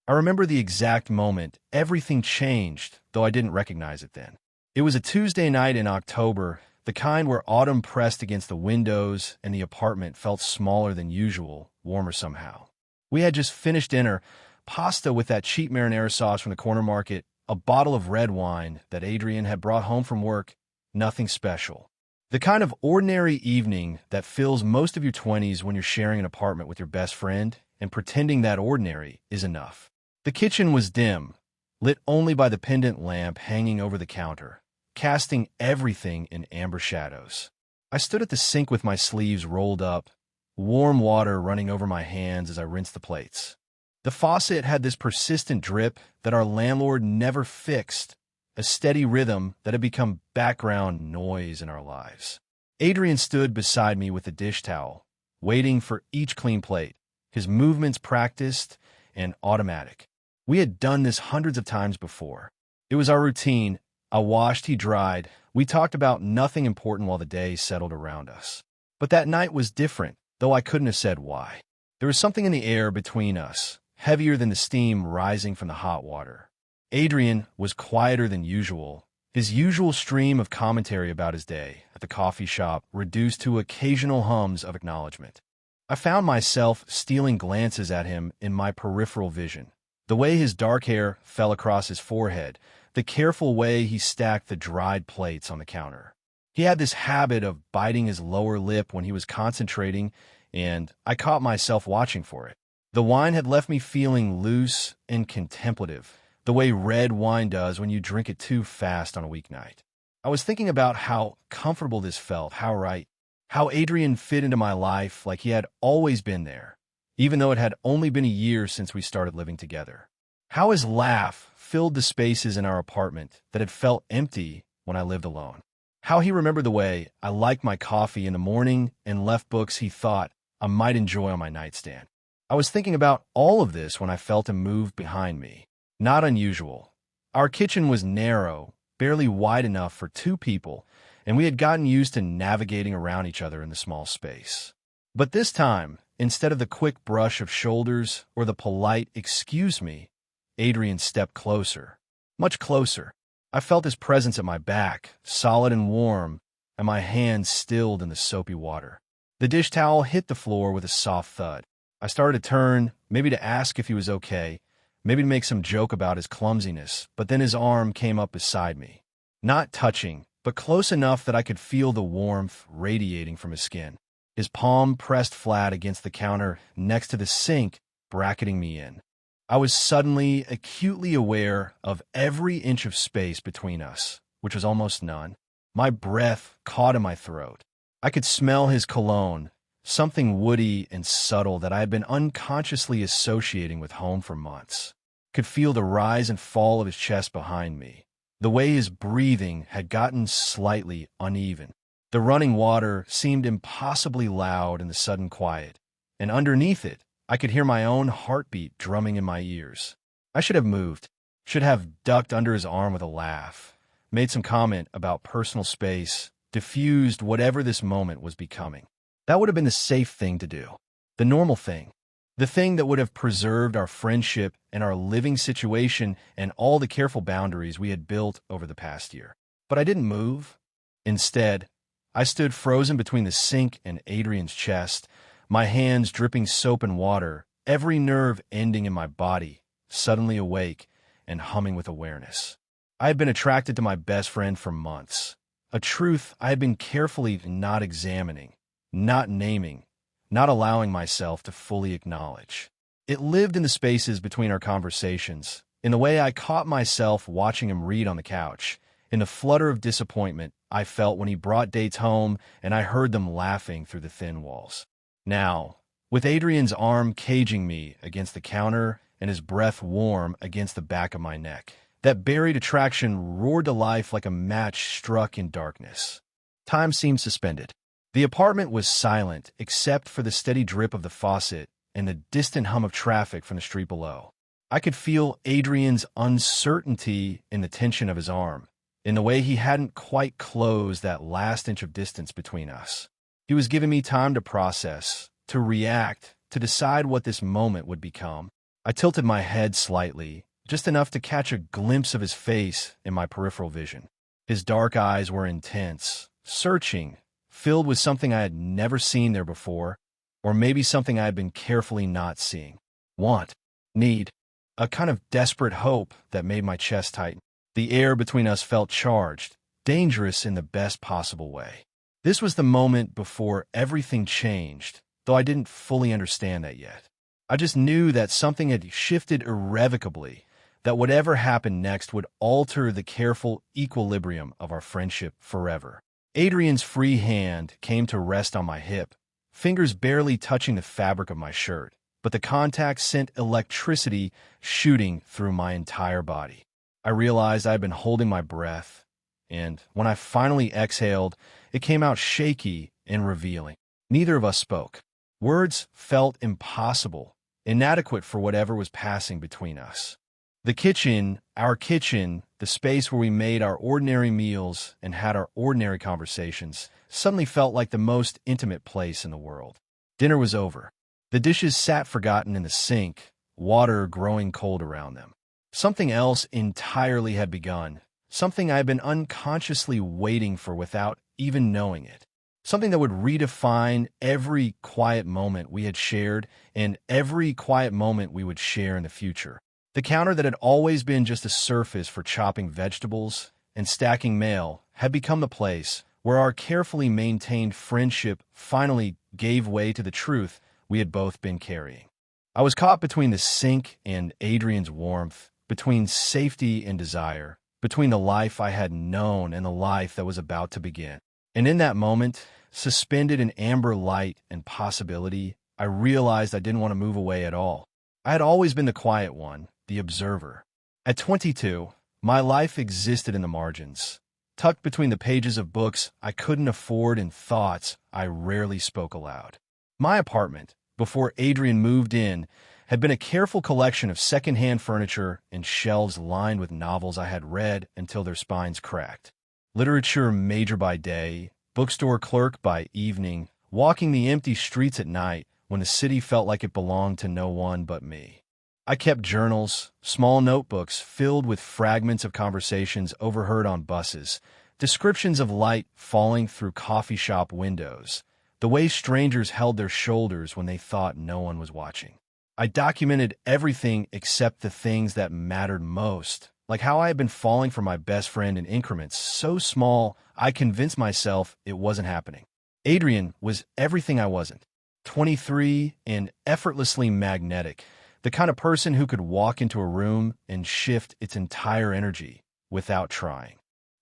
I remember the exact moment everything changed, though I didn't recognize it then. It was a Tuesday night in October, the kind where autumn pressed against the windows and the apartment felt smaller than usual, warmer somehow. We had just finished dinner, pasta with that cheap marinara sauce from the corner market, a bottle of red wine that Adrian had brought home from work, nothing special. The kind of ordinary evening that fills most of your 20s when you're sharing an apartment with your best friend and pretending that ordinary is enough. The kitchen was dim, lit only by the pendant lamp hanging over the counter, casting everything in amber shadows. I stood at the sink with my sleeves rolled up, warm water running over my hands as I rinsed the plates. The faucet had this persistent drip that our landlord never fixed, a steady rhythm that had become background noise in our lives. Adrian stood beside me with a dish towel, waiting for each clean plate, his movements practiced and automatic. We had done this hundreds of times before. It was our routine. I washed, he dried. We talked about nothing important while the day settled around us. But that night was different, though I couldn't have said why. There was something in the air between us, heavier than the steam rising from the hot water. Adrian was quieter than usual, his usual stream of commentary about his day at the coffee shop reduced to occasional hums of acknowledgement. I found myself stealing glances at him in my peripheral vision. The way his dark hair fell across his forehead, the careful way he stacked the dried plates on the counter. He had this habit of biting his lower lip when he was concentrating, and I caught myself watching for it. The wine had left me feeling loose and contemplative, the way red wine does when you drink it too fast on a weeknight. I was thinking about how comfortable this felt, how right, how Adrian fit into my life like he had always been there, even though it had only been a year since we started living together. How his laugh filled the spaces in our apartment that had felt empty when I lived alone. How he remembered the way I liked my coffee in the morning and left books he thought I might enjoy on my nightstand. I was thinking about all of this when I felt him move behind me. Not unusual. Our kitchen was narrow, barely wide enough for two people, and we had gotten used to navigating around each other in the small space. But this time, instead of the quick brush of shoulders or the polite "excuse me," Adrian stepped closer, much closer. I felt his presence at my back, solid and warm, and my hands stilled in the soapy water. The dish towel hit the floor with a soft thud. I started to turn, maybe to ask if he was okay, maybe to make some joke about his clumsiness, but then his arm came up beside me. Not touching, but close enough that I could feel the warmth radiating from his skin. His palm pressed flat against the counter next to the sink, bracketing me in. I was suddenly acutely aware of every inch of space between us, which was almost none. My breath caught in my throat. I could smell his cologne, something woody and subtle that I had been unconsciously associating with home for months. Could feel the rise and fall of his chest behind me. The way his breathing had gotten slightly uneven. The running water seemed impossibly loud in the sudden quiet, and underneath it, I could hear my own heartbeat drumming in my ears. I should have moved, should have ducked under his arm with a laugh, made some comment about personal space, diffused whatever this moment was becoming. That would have been the safe thing to do, the normal thing, the thing that would have preserved our friendship and our living situation and all the careful boundaries we had built over the past year. But I didn't move. Instead, I stood frozen between the sink and Adrian's chest, my hands dripping soap and water, every nerve ending in my body, suddenly awake and humming with awareness. I had been attracted to my best friend for months, a truth I had been carefully not examining, not naming, not allowing myself to fully acknowledge. It lived in the spaces between our conversations, in the way I caught myself watching him read on the couch, in the flutter of disappointment I felt when he brought dates home and I heard them laughing through the thin walls. Now, with Adrian's arm caging me against the counter and his breath warm against the back of my neck, that buried attraction roared to life like a match struck in darkness. Time seemed suspended. The apartment was silent except for the steady drip of the faucet and the distant hum of traffic from the street below. I could feel Adrian's uncertainty in the tension of his arm, in the way he hadn't quite closed that last inch of distance between us. He was giving me time to process, to react, to decide what this moment would become. I tilted my head slightly, just enough to catch a glimpse of his face in my peripheral vision. His dark eyes were intense, searching, filled with something I had never seen there before, or maybe something I had been carefully not seeing. Want, need, a kind of desperate hope that made my chest tighten. The air between us felt charged, dangerous in the best possible way. This was the moment before everything changed, though I didn't fully understand that yet. I just knew that something had shifted irrevocably, that whatever happened next would alter the careful equilibrium of our friendship forever. Adrian's free hand came to rest on my hip, fingers barely touching the fabric of my shirt, but the contact sent electricity shooting through my entire body. I realized I had been holding my breath, and when I finally exhaled, it came out shaky and revealing. Neither of us spoke. Words felt impossible, inadequate for whatever was passing between us. The kitchen, our kitchen, the space where we made our ordinary meals and had our ordinary conversations, suddenly felt like the most intimate place in the world. Dinner was over. The dishes sat forgotten in the sink, water growing cold around them. Something else entirely had begun, something I had been unconsciously waiting for without even knowing it. Something that would redefine every quiet moment we had shared and every quiet moment we would share in the future. The counter that had always been just a surface for chopping vegetables and stacking mail had become the place where our carefully maintained friendship finally gave way to the truth we had both been carrying. I was caught between the sink and Adrian's warmth, between safety and desire, between the life I had known and the life that was about to begin. And in that moment, suspended in amber light and possibility, I realized I didn't want to move away at all. I had always been the quiet one, the observer. At 22, my life existed in the margins, tucked between the pages of books I couldn't afford and thoughts I rarely spoke aloud. My apartment, before Adrian moved in, had been a careful collection of second-hand furniture and shelves lined with novels I had read until their spines cracked. Literature major by day, bookstore clerk by evening, walking the empty streets at night when the city felt like it belonged to no one but me. I kept journals, small notebooks filled with fragments of conversations overheard on buses, descriptions of light falling through coffee shop windows, the way strangers held their shoulders when they thought no one was watching. I documented everything except the things that mattered most, like how I had been falling for my best friend in increments so small I convinced myself it wasn't happening. Adrian was everything I wasn't. 23 and effortlessly magnetic, the kind of person who could walk into a room and shift its entire energy without trying.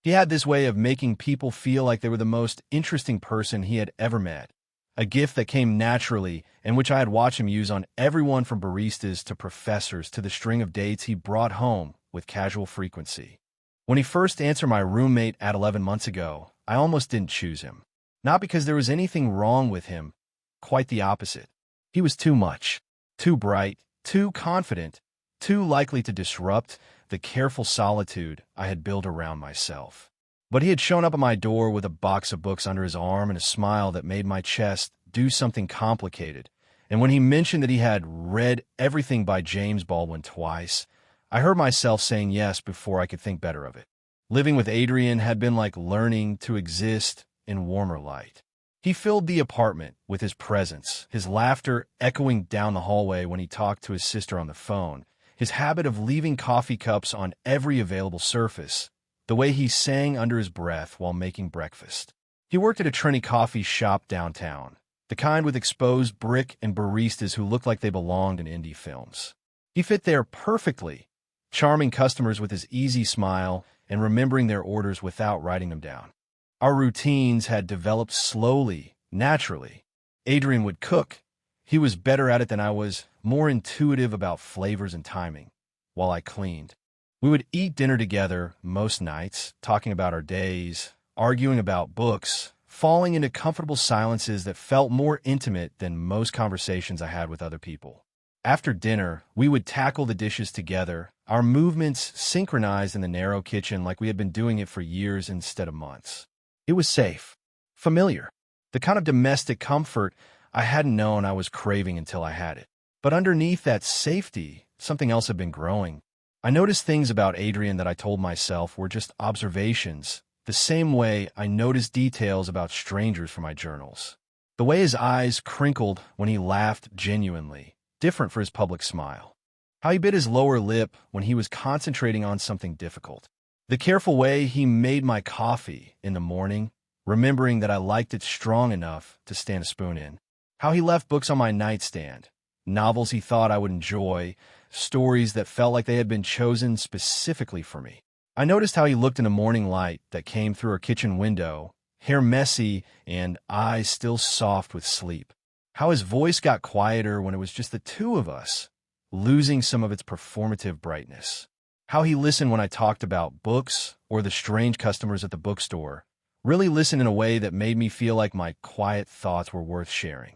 He had this way of making people feel like they were the most interesting person he had ever met, a gift that came naturally and which I had watched him use on everyone from baristas to professors to the string of dates he brought home with casual frequency. When he first answered my roommate at 11 months ago, I almost didn't choose him. Not because there was anything wrong with him, quite the opposite. He was too much, too bright, too confident, too likely to disrupt the careful solitude I had built around myself. But he had shown up at my door with a box of books under his arm and a smile that made my chest do something complicated. And when he mentioned that he had read everything by James Baldwin twice, I heard myself saying yes before I could think better of it. Living with Adrian had been like learning to exist in warmer light. He filled the apartment with his presence, his laughter echoing down the hallway when he talked to his sister on the phone, his habit of leaving coffee cups on every available surface, the way he sang under his breath while making breakfast. He worked at a trendy coffee shop downtown, the kind with exposed brick and baristas who looked like they belonged in indie films. He fit there perfectly, charming customers with his easy smile and remembering their orders without writing them down. Our routines had developed slowly, naturally. Adrian would cook. He was better at it than I was, more intuitive about flavors and timing, while I cleaned. We would eat dinner together most nights, talking about our days, arguing about books, falling into comfortable silences that felt more intimate than most conversations I had with other people. After dinner, we would tackle the dishes together, our movements synchronized in the narrow kitchen like we had been doing it for years instead of months. It was safe, familiar, the kind of domestic comfort I hadn't known I was craving until I had it. But underneath that safety, something else had been growing. I noticed things about Adrian that I told myself were just observations, the same way I noticed details about strangers from my journals. The way his eyes crinkled when he laughed genuinely, different for his public smile. How he bit his lower lip when he was concentrating on something difficult. The careful way he made my coffee in the morning, remembering that I liked it strong enough to stand a spoon in. How he left books on my nightstand, novels he thought I would enjoy, stories that felt like they had been chosen specifically for me. I noticed how he looked in the morning light that came through our kitchen window, hair messy and eyes still soft with sleep. How his voice got quieter when it was just the two of us, losing some of its performative brightness. How he listened when I talked about books or the strange customers at the bookstore, really listened in a way that made me feel like my quiet thoughts were worth sharing.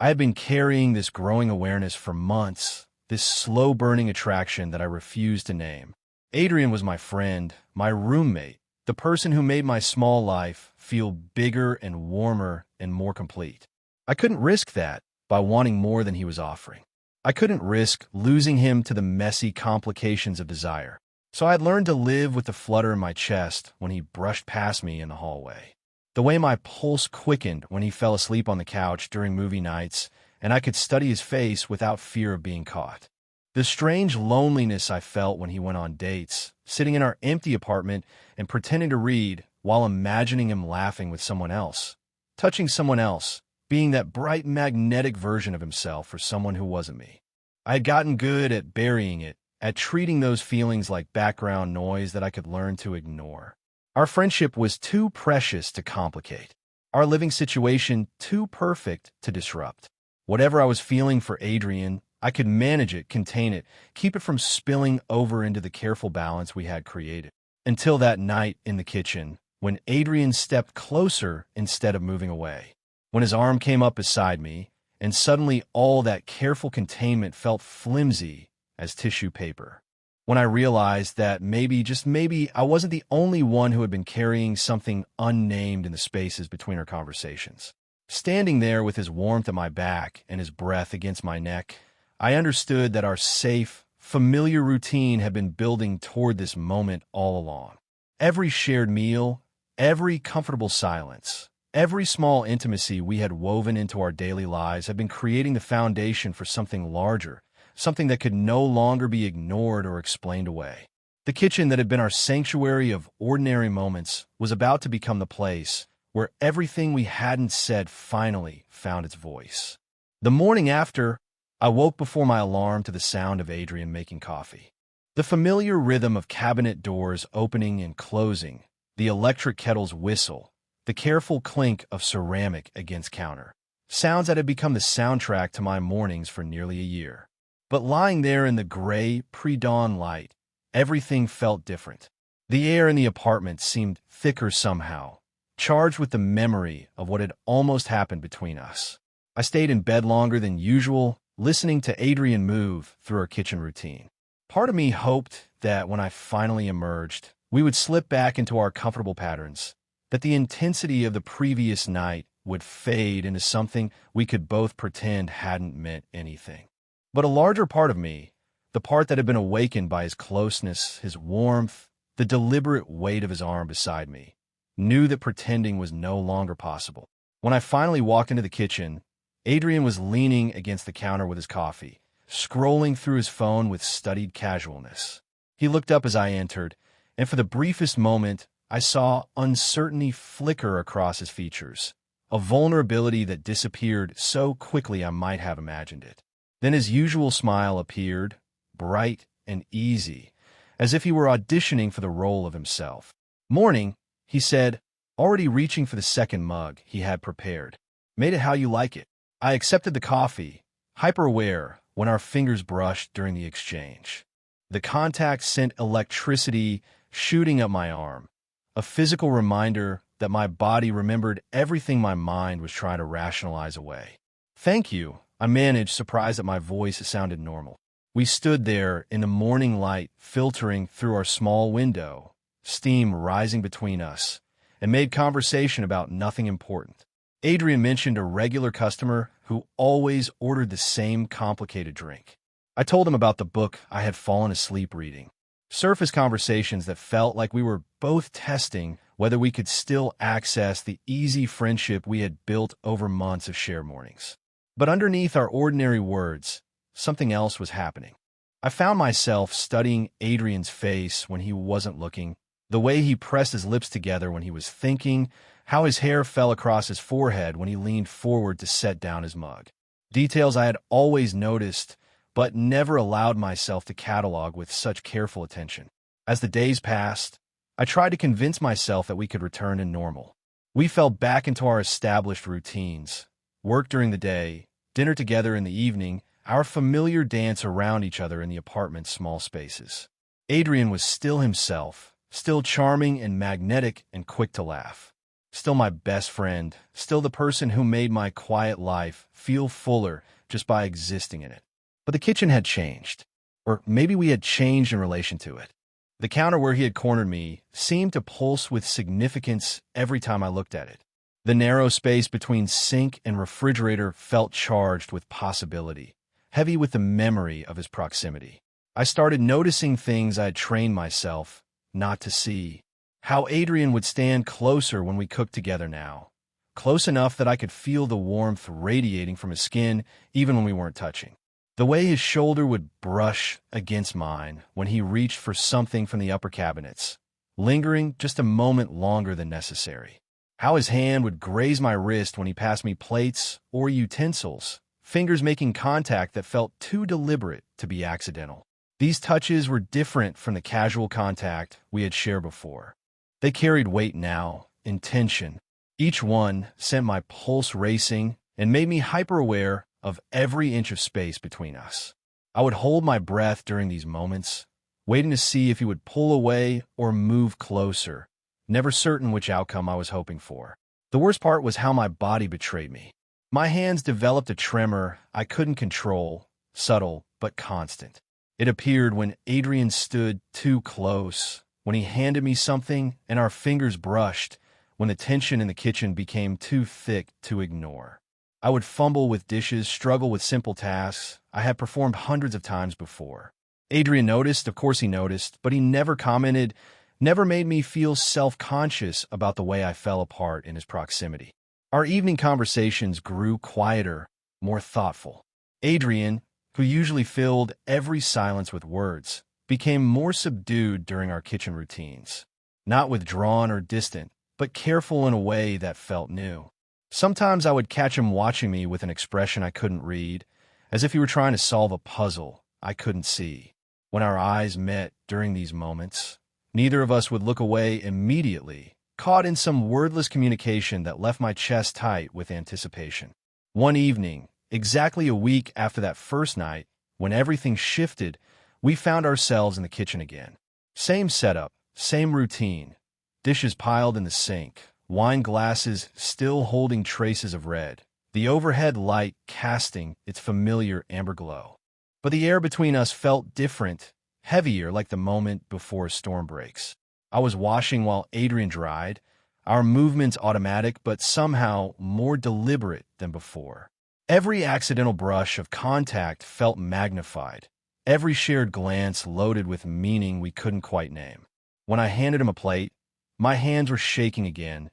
I had been carrying this growing awareness for months, this slow-burning attraction that I refused to name. Adrian was my friend, my roommate, the person who made my small life feel bigger and warmer and more complete. I couldn't risk that by wanting more than he was offering. I couldn't risk losing him to the messy complications of desire. So I had learned to live with the flutter in my chest when he brushed past me in the hallway. The way my pulse quickened when he fell asleep on the couch during movie nights, and I could study his face without fear of being caught. The strange loneliness I felt when he went on dates, sitting in our empty apartment and pretending to read while imagining him laughing with someone else, touching someone else, being that bright magnetic version of himself for someone who wasn't me. I had gotten good at burying it, at treating those feelings like background noise that I could learn to ignore. Our friendship was too precious to complicate. Our living situation too perfect to disrupt. Whatever I was feeling for Adrian, I could manage it, contain it, keep it from spilling over into the careful balance we had created. Until that night in the kitchen, when Adrian stepped closer instead of moving away. When his arm came up beside me, and suddenly all that careful containment felt flimsy as tissue paper. When I realized that maybe, just maybe, I wasn't the only one who had been carrying something unnamed in the spaces between our conversations. Standing there with his warmth at my back and his breath against my neck, I understood that our safe, familiar routine had been building toward this moment all along. Every shared meal, every comfortable silence, every small intimacy we had woven into our daily lives had been creating the foundation for something larger, something that could no longer be ignored or explained away. The kitchen that had been our sanctuary of ordinary moments was about to become the place where everything we hadn't said finally found its voice. The morning after, I woke before my alarm to the sound of Adrian making coffee. The familiar rhythm of cabinet doors opening and closing, the electric kettle's whistle, the careful clink of ceramic against counter. Sounds that had become the soundtrack to my mornings for nearly a year. But lying there in the gray, pre-dawn light, everything felt different. The air in the apartment seemed thicker somehow, charged with the memory of what had almost happened between us. I stayed in bed longer than usual, listening to Adrian move through our kitchen routine. Part of me hoped that when I finally emerged, we would slip back into our comfortable patterns, that the intensity of the previous night would fade into something we could both pretend hadn't meant anything. But a larger part of me, the part that had been awakened by his closeness, his warmth, the deliberate weight of his arm beside me, knew that pretending was no longer possible. When I finally walked into the kitchen, Adrian was leaning against the counter with his coffee, scrolling through his phone with studied casualness. He looked up as I entered, and for the briefest moment, I saw uncertainty flicker across his features, a vulnerability that disappeared so quickly I might have imagined it. Then his usual smile appeared, bright and easy, as if he were auditioning for the role of himself. "Morning," he said, already reaching for the second mug he had prepared. "Made it how you like it." I accepted the coffee, hyper-aware when our fingers brushed during the exchange. The contact sent electricity shooting up my arm, a physical reminder that my body remembered everything my mind was trying to rationalize away. "Thank you," I managed, surprised that my voice sounded normal. We stood there in the morning light filtering through our small window, steam rising between us, and made conversation about nothing important. Adrian mentioned a regular customer who always ordered the same complicated drink. I told him about the book I had fallen asleep reading. Surface conversations that felt like we were both testing whether we could still access the easy friendship we had built over months of shared mornings. But underneath our ordinary words, something else was happening. I found myself studying Adrian's face when he wasn't looking, the way he pressed his lips together when he was thinking, how his hair fell across his forehead when he leaned forward to set down his mug. Details I had always noticed, but never allowed myself to catalog with such careful attention. As the days passed, I tried to convince myself that we could return to normal. We fell back into our established routines. Work during the day, dinner together in the evening, our familiar dance around each other in the apartment's small spaces. Adrian was still himself, still charming and magnetic and quick to laugh. Still my best friend, still the person who made my quiet life feel fuller just by existing in it. But the kitchen had changed. Or maybe we had changed in relation to it. The counter where he had cornered me seemed to pulse with significance every time I looked at it. The narrow space between sink and refrigerator felt charged with possibility, heavy with the memory of his proximity. I started noticing things I had trained myself not to see. How Adrian would stand closer when we cooked together now, close enough that I could feel the warmth radiating from his skin even when we weren't touching. The way his shoulder would brush against mine when he reached for something from the upper cabinets, lingering just a moment longer than necessary. How his hand would graze my wrist when he passed me plates or utensils, fingers making contact that felt too deliberate to be accidental. These touches were different from the casual contact we had shared before. They carried weight now, intention. Each one sent my pulse racing and made me hyper-aware of every inch of space between us. I would hold my breath during these moments, waiting to see if he would pull away or move closer, never certain which outcome I was hoping for. The worst part was how my body betrayed me. My hands developed a tremor I couldn't control, subtle but constant. It appeared when Adrian stood too close, when he handed me something and our fingers brushed, when the tension in the kitchen became too thick to ignore. I would fumble with dishes, struggle with simple tasks I had performed hundreds of times before. Adrian noticed, of course he noticed, but he never commented, never made me feel self-conscious about the way I fell apart in his proximity. Our evening conversations grew quieter, more thoughtful. Adrian, who usually filled every silence with words, became more subdued during our kitchen routines. Not withdrawn or distant, but careful in a way that felt new. Sometimes I would catch him watching me with an expression I couldn't read, as if he were trying to solve a puzzle I couldn't see. When our eyes met during these moments, neither of us would look away immediately, caught in some wordless communication that left my chest tight with anticipation. One evening, exactly a week after that first night, when everything shifted, we found ourselves in the kitchen again. Same setup, same routine, dishes piled in the sink, wine glasses still holding traces of red, the overhead light casting its familiar amber glow. But the air between us felt different, heavier like the moment before a storm breaks. I was washing while Adrian dried, our movements automatic but somehow more deliberate than before. Every accidental brush of contact felt magnified, every shared glance loaded with meaning we couldn't quite name. When I handed him a plate, my hands were shaking again,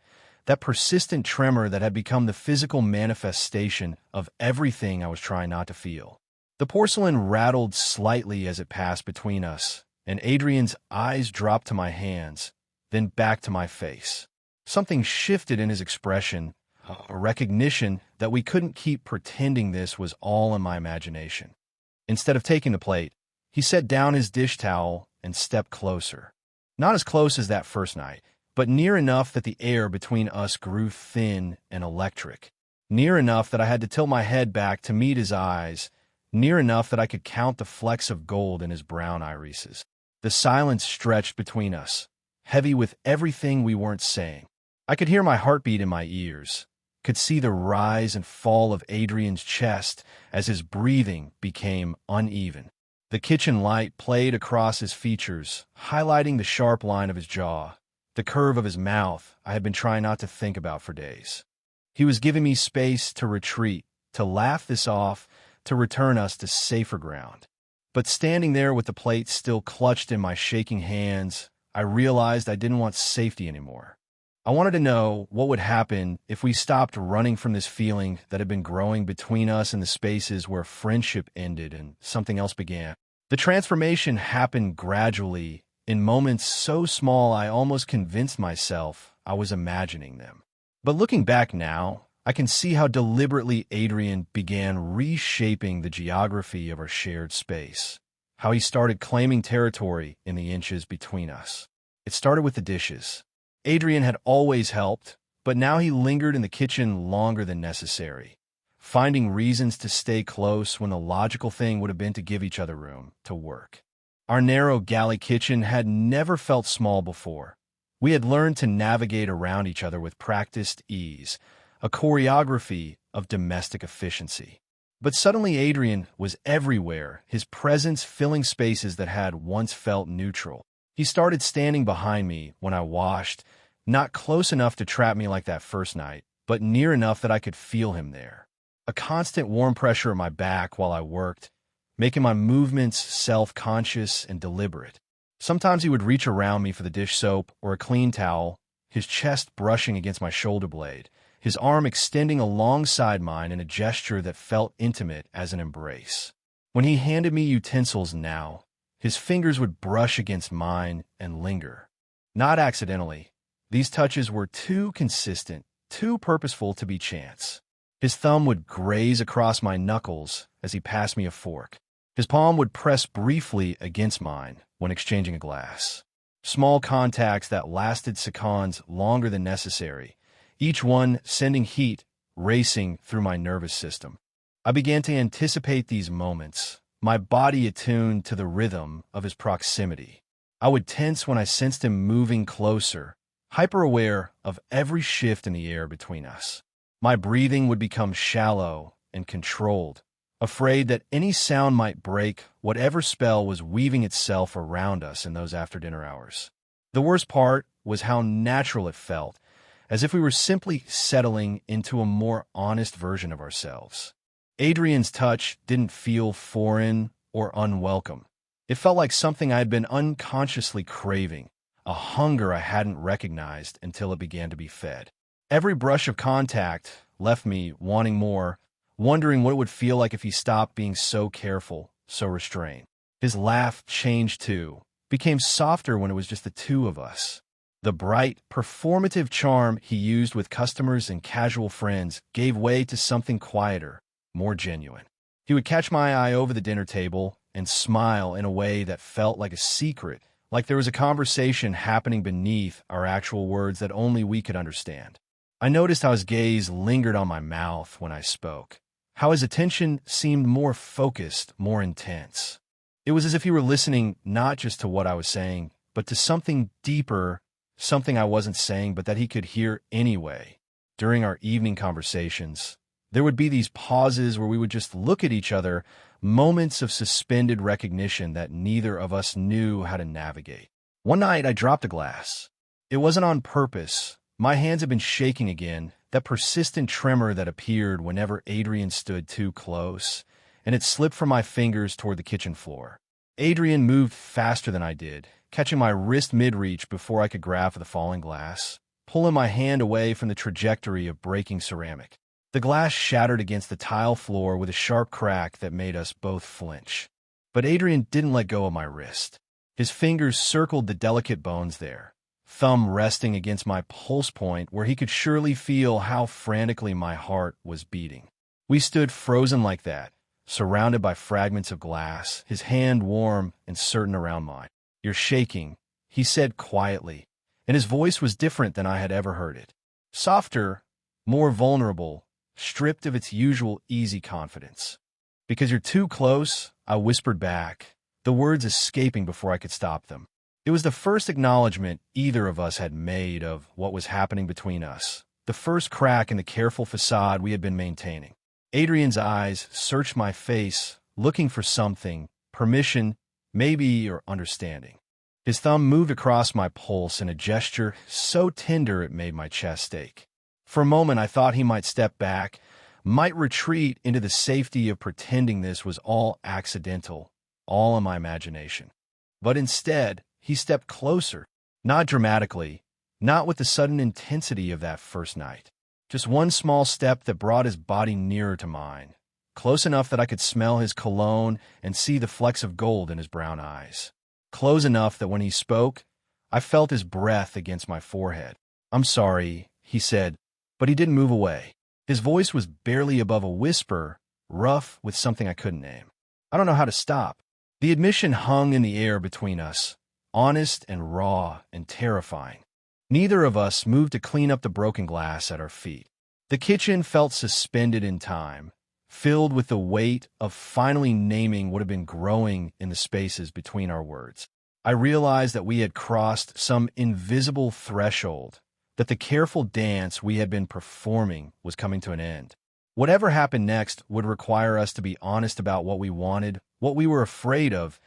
that persistent tremor that had become the physical manifestation of everything I was trying not to feel. The porcelain rattled slightly as it passed between us, and Adrian's eyes dropped to my hands, then back to my face. Something shifted in his expression, a recognition that we couldn't keep pretending this was all in my imagination. Instead of taking the plate, he set down his dish towel and stepped closer. Not as close as that first night, but near enough that the air between us grew thin and electric. Near enough that I had to tilt my head back to meet his eyes, near enough that I could count the flecks of gold in his brown irises. The silence stretched between us, heavy with everything we weren't saying. I could hear my heartbeat in my ears, could see the rise and fall of Adrian's chest as his breathing became uneven. The kitchen light played across his features, highlighting the sharp line of his jaw, the curve of his mouth I had been trying not to think about for days. He was giving me space to retreat, to laugh this off, to return us to safer ground. But standing there with the plate still clutched in my shaking hands, I realized I didn't want safety anymore. I wanted to know what would happen if we stopped running from this feeling that had been growing between us in the spaces where friendship ended and something else began. The transformation happened gradually, in moments so small I almost convinced myself I was imagining them. But looking back now, I can see how deliberately Adrian began reshaping the geography of our shared space, how he started claiming territory in the inches between us. It started with the dishes. Adrian had always helped, but now he lingered in the kitchen longer than necessary, finding reasons to stay close when the logical thing would have been to give each other room to work. Our narrow galley kitchen had never felt small before. We had learned to navigate around each other with practiced ease, a choreography of domestic efficiency. But suddenly Adrian was everywhere, his presence filling spaces that had once felt neutral. He started standing behind me when I washed, not close enough to trap me like that first night, but near enough that I could feel him there. A constant warm pressure at my back while I worked, making my movements self-conscious and deliberate. Sometimes he would reach around me for the dish soap or a clean towel, his chest brushing against my shoulder blade, his arm extending alongside mine in a gesture that felt intimate as an embrace. When he handed me utensils now, his fingers would brush against mine and linger. Not accidentally. These touches were too consistent, too purposeful to be chance. His thumb would graze across my knuckles as he passed me a fork. His palm would press briefly against mine when exchanging a glass. Small contacts that lasted seconds longer than necessary, each one sending heat racing through my nervous system. I began to anticipate these moments, my body attuned to the rhythm of his proximity. I would tense when I sensed him moving closer, hyper-aware of every shift in the air between us. My breathing would become shallow and controlled, afraid that any sound might break whatever spell was weaving itself around us in those after-dinner hours. The worst part was how natural it felt, as if we were simply settling into a more honest version of ourselves. Adrian's touch didn't feel foreign or unwelcome. It felt like something I had been unconsciously craving, a hunger I hadn't recognized until it began to be fed. Every brush of contact left me wanting more, wondering what it would feel like if he stopped being so careful, so restrained. His laugh changed too, became softer when it was just the two of us. The bright, performative charm he used with customers and casual friends gave way to something quieter, more genuine. He would catch my eye over the dinner table and smile in a way that felt like a secret, like there was a conversation happening beneath our actual words that only we could understand. I noticed how his gaze lingered on my mouth when I spoke, how his attention seemed more focused, more intense. It was as if he were listening not just to what I was saying, but to something deeper, something I wasn't saying but that he could hear anyway. During our evening conversations, there would be these pauses where we would just look at each other, moments of suspended recognition that neither of us knew how to navigate. One night, I dropped a glass. It wasn't on purpose. My hands had been shaking again, that persistent tremor that appeared whenever Adrian stood too close, and it slipped from my fingers toward the kitchen floor. Adrian moved faster than I did, catching my wrist mid-reach before I could grab for the falling glass, pulling my hand away from the trajectory of breaking ceramic. The glass shattered against the tile floor with a sharp crack that made us both flinch. But Adrian didn't let go of my wrist. His fingers circled the delicate bones there, thumb resting against my pulse point where he could surely feel how frantically my heart was beating. We stood frozen like that, surrounded by fragments of glass, his hand warm and certain around mine. "You're shaking," he said quietly, and his voice was different than I had ever heard it. Softer, more vulnerable, stripped of its usual easy confidence. "Because you're too close," I whispered back, the words escaping before I could stop them. It was the first acknowledgement either of us had made of what was happening between us, the first crack in the careful facade we had been maintaining. Adrian's eyes searched my face, looking for something, permission, maybe, or understanding. His thumb moved across my pulse in a gesture so tender it made my chest ache. For a moment I thought he might step back, might retreat into the safety of pretending this was all accidental, all in my imagination. But instead, he stepped closer, not dramatically, not with the sudden intensity of that first night. Just one small step that brought his body nearer to mine, close enough that I could smell his cologne and see the flecks of gold in his brown eyes. Close enough that when he spoke, I felt his breath against my forehead. "I'm sorry," he said, but he didn't move away. His voice was barely above a whisper, rough with something I couldn't name. I don't know how to stop. The admission hung in the air between us, honest and raw and terrifying. Neither of us moved to clean up the broken glass at our feet. The kitchen felt suspended in time, filled with the weight of finally naming what had been growing in the spaces between our words. I realized that we had crossed some invisible threshold, that the careful dance we had been performing was coming to an end. Whatever happened next would require us to be honest about what we wanted, what we were afraid of,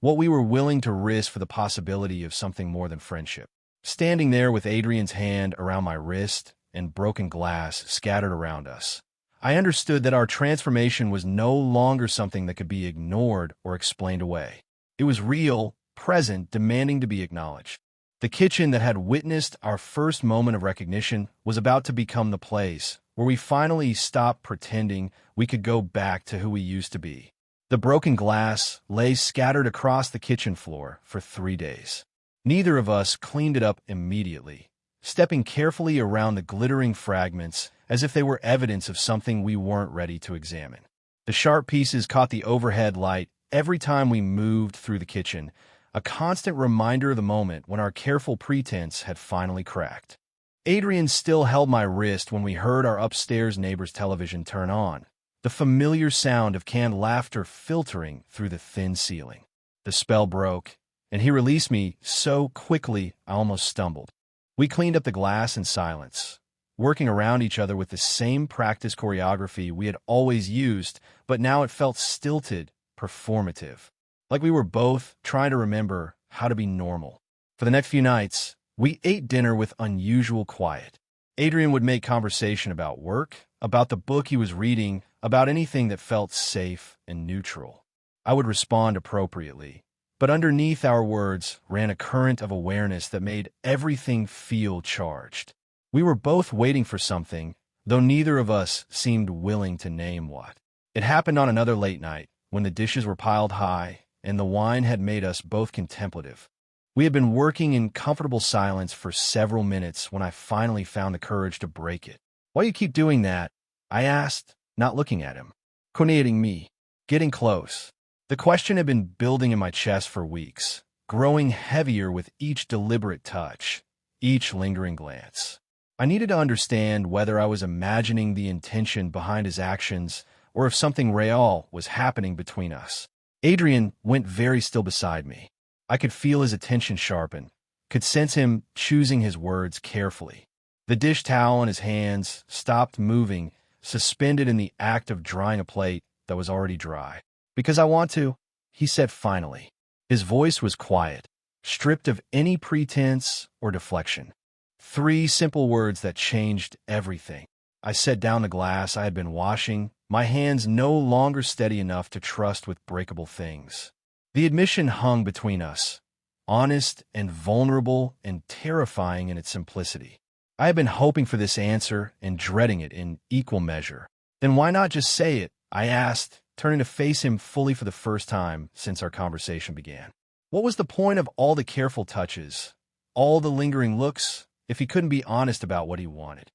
what we were willing to risk for the possibility of something more than friendship. Standing there with Adrian's hand around my wrist and broken glass scattered around us, I understood that our transformation was no longer something that could be ignored or explained away. It was real, present, demanding to be acknowledged. The kitchen that had witnessed our first moment of recognition was about to become the place where we finally stopped pretending we could go back to who we used to be. The broken glass lay scattered across the kitchen floor for 3 days. Neither of us cleaned it up immediately, stepping carefully around the glittering fragments as if they were evidence of something we weren't ready to examine. The sharp pieces caught the overhead light every time we moved through the kitchen, a constant reminder of the moment when our careful pretense had finally cracked. Adrian still held my wrist when we heard our upstairs neighbor's television turn on, the familiar sound of canned laughter filtering through the thin ceiling. The spell broke, and he released me so quickly I almost stumbled. We cleaned up the glass in silence, working around each other with the same practice choreography we had always used, but now it felt stilted, performative, like we were both trying to remember how to be normal. For the next few nights, we ate dinner with unusual quiet. Adrian would make conversation about work, about the book he was reading, about anything that felt safe and neutral. I would respond appropriately, but underneath our words ran a current of awareness that made everything feel charged. We were both waiting for something, though neither of us seemed willing to name what. It happened on another late night, when the dishes were piled high, and the wine had made us both contemplative. We had been working in comfortable silence for several minutes when I finally found the courage to break it. "Why you keep doing that?" I asked, not looking at him. Coordinating me, getting close. The question had been building in my chest for weeks, growing heavier with each deliberate touch, each lingering glance. I needed to understand whether I was imagining the intention behind his actions or if something real was happening between us. Adrian went very still beside me. I could feel his attention sharpen, could sense him choosing his words carefully. The dish towel in his hands stopped moving, suspended in the act of drying a plate that was already dry. "Because I want to," he said finally. His voice was quiet, stripped of any pretense or deflection. 3 simple words that changed everything. I set down the glass I had been washing, my hands no longer steady enough to trust with breakable things. The admission hung between us, honest and vulnerable and terrifying in its simplicity. I had been hoping for this answer and dreading it in equal measure. "Then why not just say it?" I asked, turning to face him fully for the first time since our conversation began. What was the point of all the careful touches, all the lingering looks, if he couldn't be honest about what he wanted?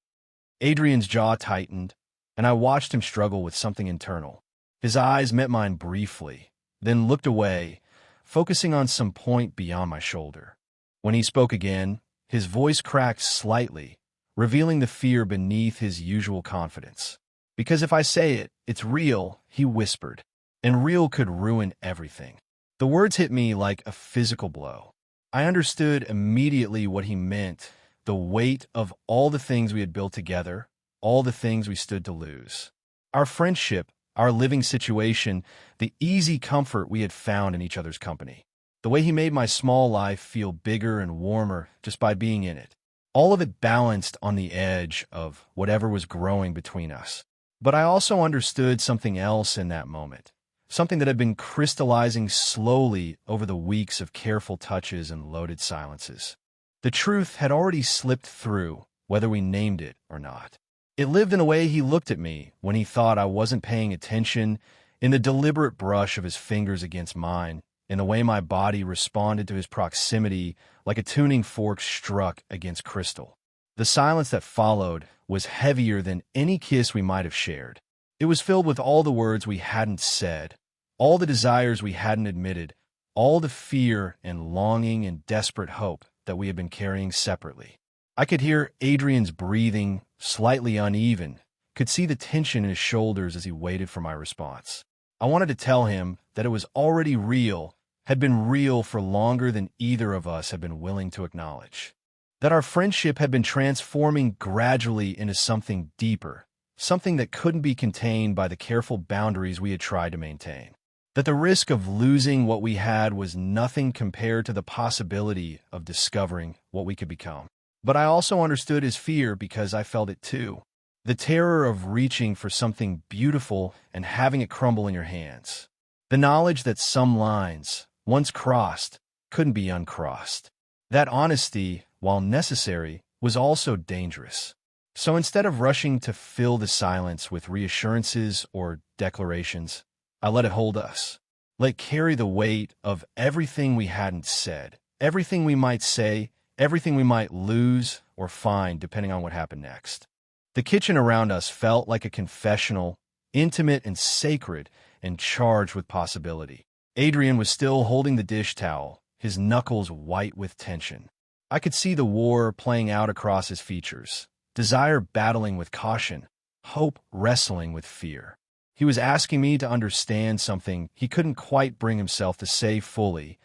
Adrian's jaw tightened, and I watched him struggle with something internal. His eyes met mine briefly, then looked away, focusing on some point beyond my shoulder. When he spoke again, his voice cracked slightly, revealing the fear beneath his usual confidence. "Because if I say it, it's real," he whispered, "and real could ruin everything." The words hit me like a physical blow. I understood immediately what he meant, the weight of all the things we had built together, all the things we stood to lose. Our friendship, our living situation, the easy comfort we had found in each other's company. The way he made my small life feel bigger and warmer just by being in it. All of it balanced on the edge of whatever was growing between us. But I also understood something else in that moment. something that had been crystallizing slowly over the weeks of careful touches and loaded silences. The truth had already slipped through, whether we named it or not. It lived in the way he looked at me when he thought I wasn't paying attention, in the deliberate brush of his fingers against mine, in the way my body responded to his proximity like a tuning fork struck against crystal. The silence that followed was heavier than any kiss we might have shared. It was filled with all the words we hadn't said, all the desires we hadn't admitted, all the fear and longing and desperate hope that we had been carrying separately. I could hear Adrian's breathing, slightly uneven, could see the tension in his shoulders as he waited for my response. I wanted to tell him that it was already real, had been real for longer than either of us had been willing to acknowledge. That our friendship had been transforming gradually into something deeper, something that couldn't be contained by the careful boundaries we had tried to maintain. That the risk of losing what we had was nothing compared to the possibility of discovering what we could become. But I also understood his fear because I felt it too. The terror of reaching for something beautiful and having it crumble in your hands. The knowledge that some lines, once crossed, couldn't be uncrossed. That honesty, while necessary, was also dangerous. So instead of rushing to fill the silence with reassurances or declarations, I let it hold us. Let it carry the weight of everything we hadn't said, everything we might say, everything we might lose or find depending on what happened next. The kitchen around us felt like a confessional, intimate and sacred and charged with possibility. Adrian was still holding the dish towel, his knuckles white with tension. I could see the war playing out across his features, desire battling with caution, hope wrestling with fear. He was asking me to understand something he couldn't quite bring himself to say fully,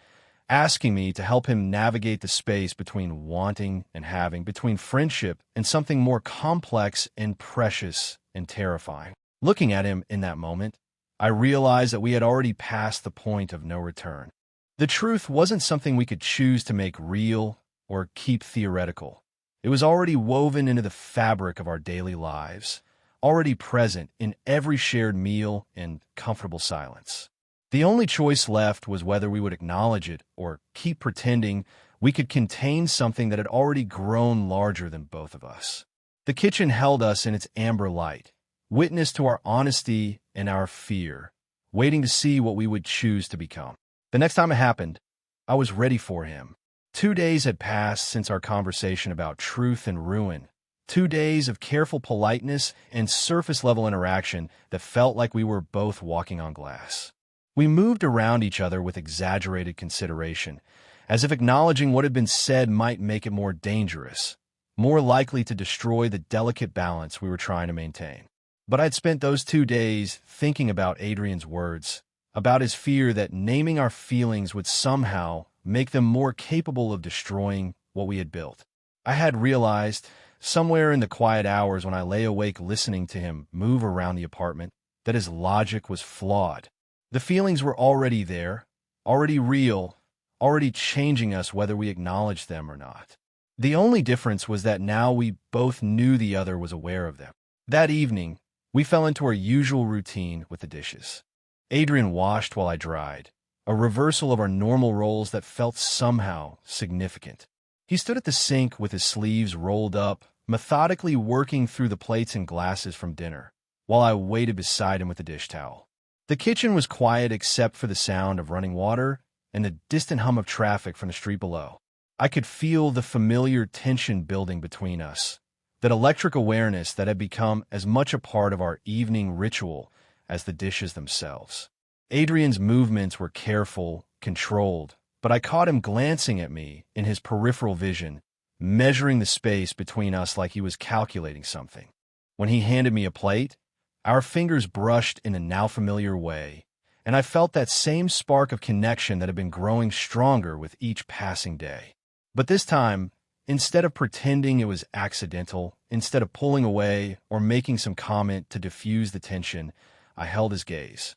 asking me to help him navigate the space between wanting and having, between friendship and something more complex and precious and terrifying. Looking at him in that moment, I realized that we had already passed the point of no return. The truth wasn't something we could choose to make real or keep theoretical. It was already woven into the fabric of our daily lives, already present in every shared meal and comfortable silence. The only choice left was whether we would acknowledge it or keep pretending we could contain something that had already grown larger than both of us. The kitchen held us in its amber light, witness to our honesty and our fear, waiting to see what we would choose to become. The next time it happened, I was ready for him. 2 days had passed since our conversation about truth and ruin. 2 days of careful politeness and surface-level interaction that felt like we were both walking on glass. We moved around each other with exaggerated consideration, as if acknowledging what had been said might make it more dangerous, more likely to destroy the delicate balance we were trying to maintain. But I'd spent those 2 days thinking about Adrian's words, about his fear that naming our feelings would somehow make them more capable of destroying what we had built. I had realized, somewhere in the quiet hours when I lay awake listening to him move around the apartment, that his logic was flawed. The feelings were already there, already real, already changing us whether we acknowledged them or not. The only difference was that now we both knew the other was aware of them. That evening, we fell into our usual routine with the dishes. Adrian washed while I dried, a reversal of our normal roles that felt somehow significant. He stood at the sink with his sleeves rolled up, methodically working through the plates and glasses from dinner, while I waited beside him with the dish towel. The kitchen was quiet except for the sound of running water and the distant hum of traffic from the street below. I could feel the familiar tension building between us, that electric awareness that had become as much a part of our evening ritual as the dishes themselves. Adrian's movements were careful, controlled, but I caught him glancing at me in his peripheral vision, measuring the space between us like he was calculating something. When he handed me a plate, our fingers brushed in a now familiar way, and I felt that same spark of connection that had been growing stronger with each passing day. But this time, instead of pretending it was accidental, instead of pulling away or making some comment to diffuse the tension, I held his gaze.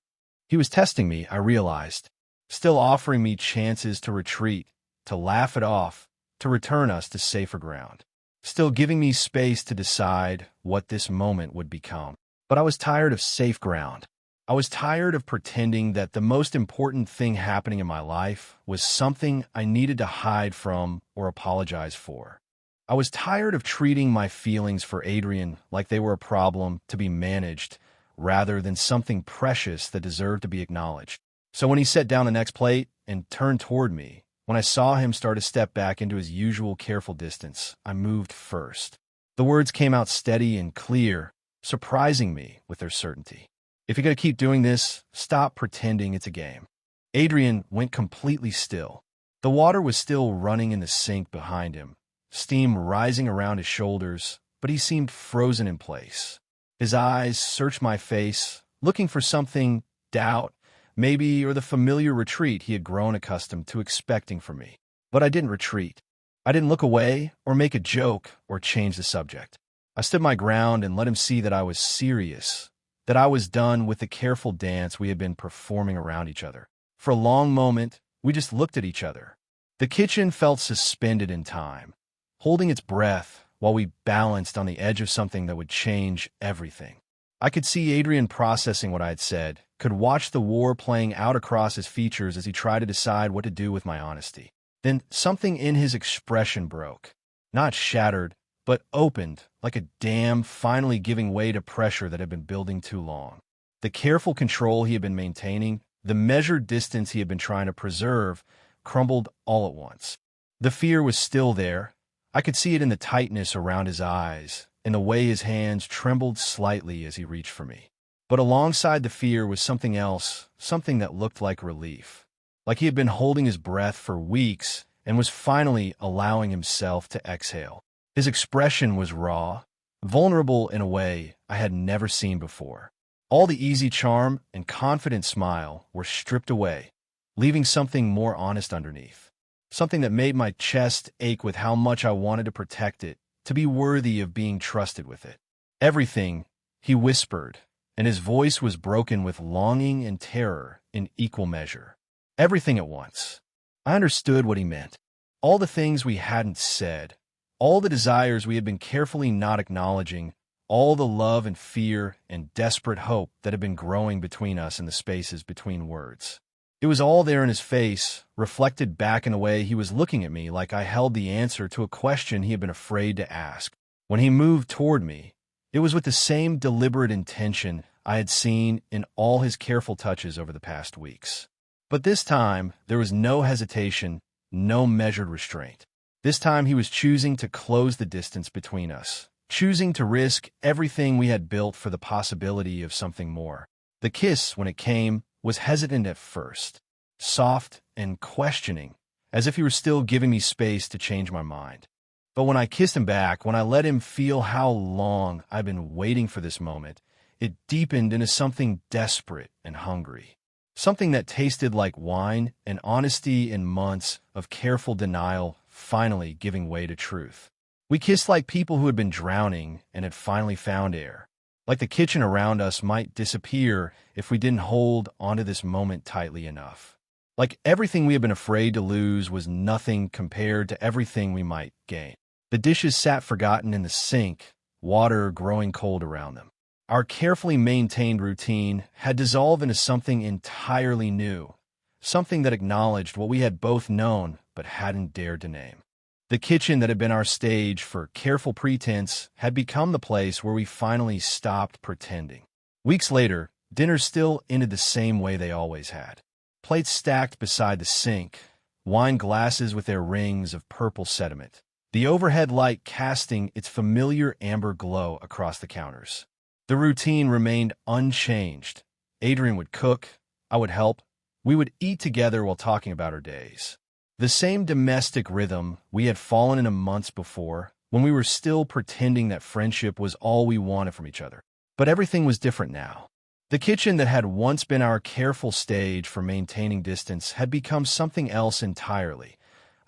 He was testing me, I realized, still offering me chances to retreat, to laugh it off, to return us to safer ground, still giving me space to decide what this moment would become. But I was tired of safe ground. I was tired of pretending that the most important thing happening in my life was something I needed to hide from or apologize for. I was tired of treating my feelings for Adrian like they were a problem to be managed rather than something precious that deserved to be acknowledged. So when he set down the next plate and turned toward me, when I saw him start to step back into his usual careful distance, I moved first. The words came out steady and clear, surprising me with their certainty. If you're going to keep doing this, stop pretending it's a game. Adrian went completely still. The water was still running in the sink behind him, steam rising around his shoulders, but he seemed frozen in place. His eyes searched my face, looking for something, doubt, maybe, or the familiar retreat he had grown accustomed to expecting from me. But I didn't retreat. I didn't look away or make a joke or change the subject. I stood my ground and let him see that I was serious, that I was done with the careful dance we had been performing around each other. For a long moment, we just looked at each other. The kitchen felt suspended in time, holding its breath while we balanced on the edge of something that would change everything. I could see Adrian processing what I had said, could watch the war playing out across his features as he tried to decide what to do with my honesty. Then something in his expression broke, not shattered, but opened, like a dam finally giving way to pressure that had been building too long. The careful control he had been maintaining, the measured distance he had been trying to preserve, crumbled all at once. The fear was still there. I could see it in the tightness around his eyes, in the way his hands trembled slightly as he reached for me. But alongside the fear was something else, something that looked like relief. Like he had been holding his breath for weeks and was finally allowing himself to exhale. His expression was raw, vulnerable in a way I had never seen before. All the easy charm and confident smile were stripped away, leaving something more honest underneath. Something that made my chest ache with how much I wanted to protect it, to be worthy of being trusted with it. Everything, he whispered, and his voice was broken with longing and terror in equal measure. Everything at once. I understood what he meant. All the things we hadn't said, all the desires we had been carefully not acknowledging, all the love and fear and desperate hope that had been growing between us in the spaces between words. It was all there in his face, reflected back in the way he was looking at me like I held the answer to a question he had been afraid to ask. When he moved toward me, it was with the same deliberate intention I had seen in all his careful touches over the past weeks. But this time, there was no hesitation, no measured restraint. This time he was choosing to close the distance between us, choosing to risk everything we had built for the possibility of something more. The kiss, when it came, was hesitant at first, soft and questioning, as if he were still giving me space to change my mind. But when I kissed him back, when I let him feel how long I'd been waiting for this moment, it deepened into something desperate and hungry. Something that tasted like wine and honesty in months of careful denial finally giving way to truth. We kissed like people who had been drowning and had finally found air. Like the kitchen around us might disappear if we didn't hold onto this moment tightly enough. Like everything we had been afraid to lose was nothing compared to everything we might gain. The dishes sat forgotten in the sink, water growing cold around them. Our carefully maintained routine had dissolved into something entirely new, something that acknowledged what we had both known but hadn't dared to name. The kitchen that had been our stage for careful pretense had become the place where we finally stopped pretending. Weeks later, dinners still ended the same way they always had. Plates stacked beside the sink, wine glasses with their rings of purple sediment, the overhead light casting its familiar amber glow across the counters. The routine remained unchanged. Adrian would cook, I would help, we would eat together while talking about our days. The same domestic rhythm we had fallen into months before, when we were still pretending that friendship was all we wanted from each other. But everything was different now. The kitchen that had once been our careful stage for maintaining distance had become something else entirely,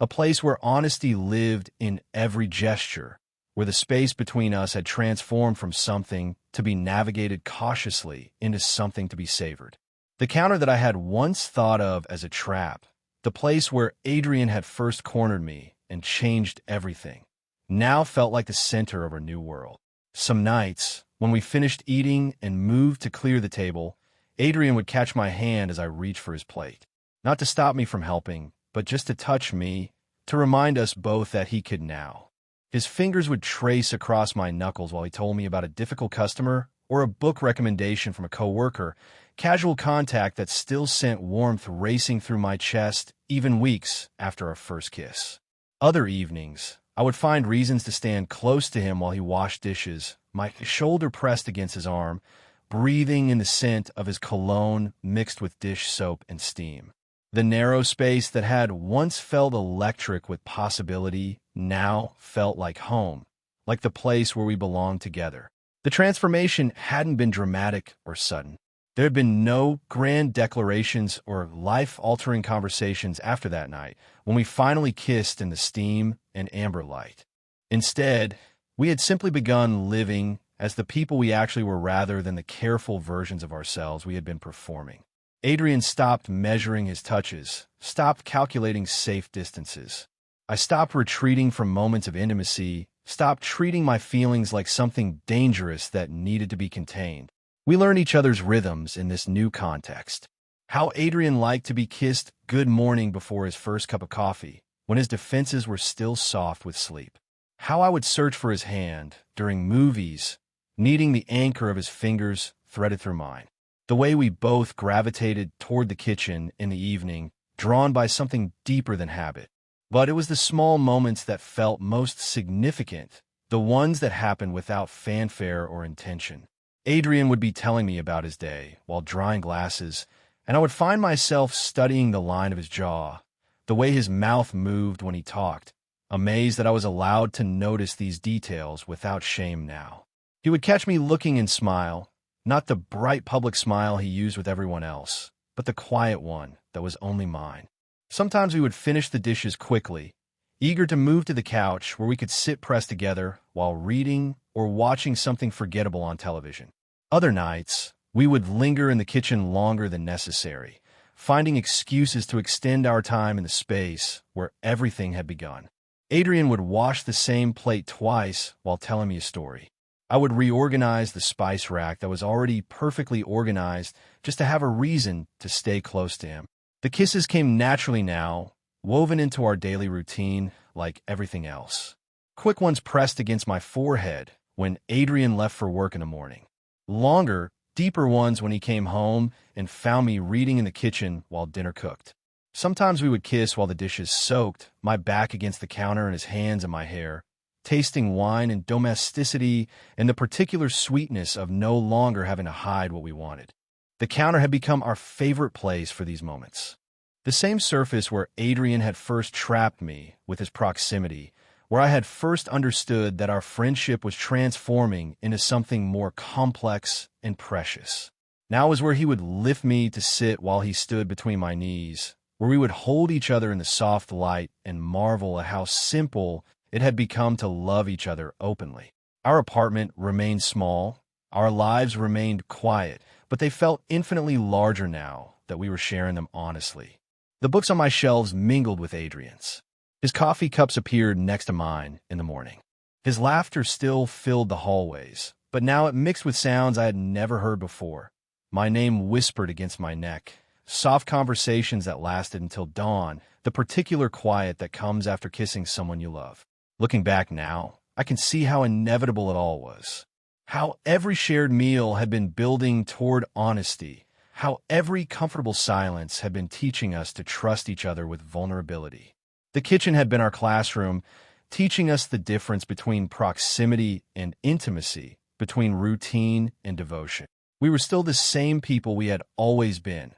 a place where honesty lived in every gesture, where the space between us had transformed from something to be navigated cautiously into something to be savored. The counter that I had once thought of as a trap, the place where Adrian had first cornered me and changed everything, now felt like the center of a new world. Some nights, when we finished eating and moved to clear the table, Adrian would catch my hand as I reached for his plate, not to stop me from helping, but just to touch me, to remind us both that he could now. His fingers would trace across my knuckles while he told me about a difficult customer or a book recommendation from a coworker, casual contact that still sent warmth racing through my chest even weeks after our first kiss. Other evenings, I would find reasons to stand close to him while he washed dishes, my shoulder pressed against his arm, breathing in the scent of his cologne mixed with dish soap and steam. The narrow space that had once felt electric with possibility now felt like home, like the place where we belonged together. The transformation hadn't been dramatic or sudden. There had been no grand declarations or life-altering conversations after that night, when we finally kissed in the steam and amber light. Instead, we had simply begun living as the people we actually were rather than the careful versions of ourselves we had been performing. Adrian stopped measuring his touches, stopped calculating safe distances. I stopped retreating from moments of intimacy, stopped treating my feelings like something dangerous that needed to be contained. We learned each other's rhythms in this new context. How Adrian liked to be kissed good morning before his first cup of coffee, when his defenses were still soft with sleep. How I would search for his hand during movies, needing the anchor of his fingers threaded through mine. The way we both gravitated toward the kitchen in the evening, drawn by something deeper than habit. But it was the small moments that felt most significant, the ones that happened without fanfare or intention. Adrian would be telling me about his day while drying glasses, and I would find myself studying the line of his jaw, the way his mouth moved when he talked, amazed that I was allowed to notice these details without shame now. He would catch me looking and smile, not the bright public smile he used with everyone else, but the quiet one that was only mine. Sometimes we would finish the dishes quickly, eager to move to the couch where we could sit pressed together while reading or watching something forgettable on television. Other nights, we would linger in the kitchen longer than necessary, finding excuses to extend our time in the space where everything had begun. Adrian would wash the same plate twice while telling me a story. I would reorganize the spice rack that was already perfectly organized just to have a reason to stay close to him. The kisses came naturally now, woven into our daily routine like everything else. Quick ones pressed against my forehead when Adrian left for work in the morning. Longer, deeper ones when he came home and found me reading in the kitchen while dinner cooked. Sometimes we would kiss while the dishes soaked, my back against the counter and his hands in my hair, tasting wine and domesticity and the particular sweetness of no longer having to hide what we wanted. The counter had become our favorite place for these moments. The same surface where Adrian had first trapped me with his proximity, where I had first understood that our friendship was transforming into something more complex and precious. Now was where he would lift me to sit while he stood between my knees, where we would hold each other in the soft light and marvel at how simple it had become to love each other openly. Our apartment remained small, our lives remained quiet, but they felt infinitely larger now that we were sharing them honestly. The books on my shelves mingled with Adrian's. His coffee cups appeared next to mine in the morning. His laughter still filled the hallways, but now it mixed with sounds I had never heard before. My name whispered against my neck, soft conversations that lasted until dawn, the particular quiet that comes after kissing someone you love. Looking back now, I can see how inevitable it all was. How every shared meal had been building toward honesty. How every comfortable silence had been teaching us to trust each other with vulnerability. The kitchen had been our classroom, teaching us the difference between proximity and intimacy, between routine and devotion. We were still the same people we had always been.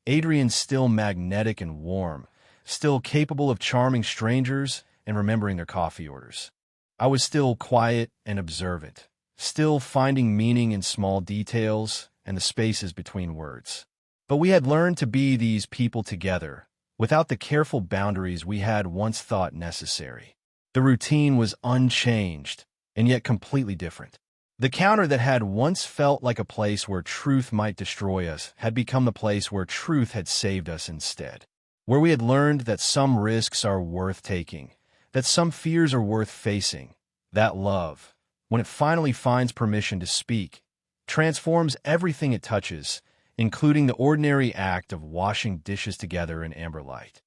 Adrian still magnetic and warm, still capable of charming strangers and remembering their coffee orders. I was still quiet and observant, still finding meaning in small details and the spaces between words. But we had learned to be these people together, without the careful boundaries we had once thought necessary. The routine was unchanged, and yet completely different. The counter that had once felt like a place where truth might destroy us had become the place where truth had saved us instead. Where we had learned that some risks are worth taking, that some fears are worth facing, that love, when it finally finds permission to speak, transforms everything it touches, including the ordinary act of washing dishes together in amber light.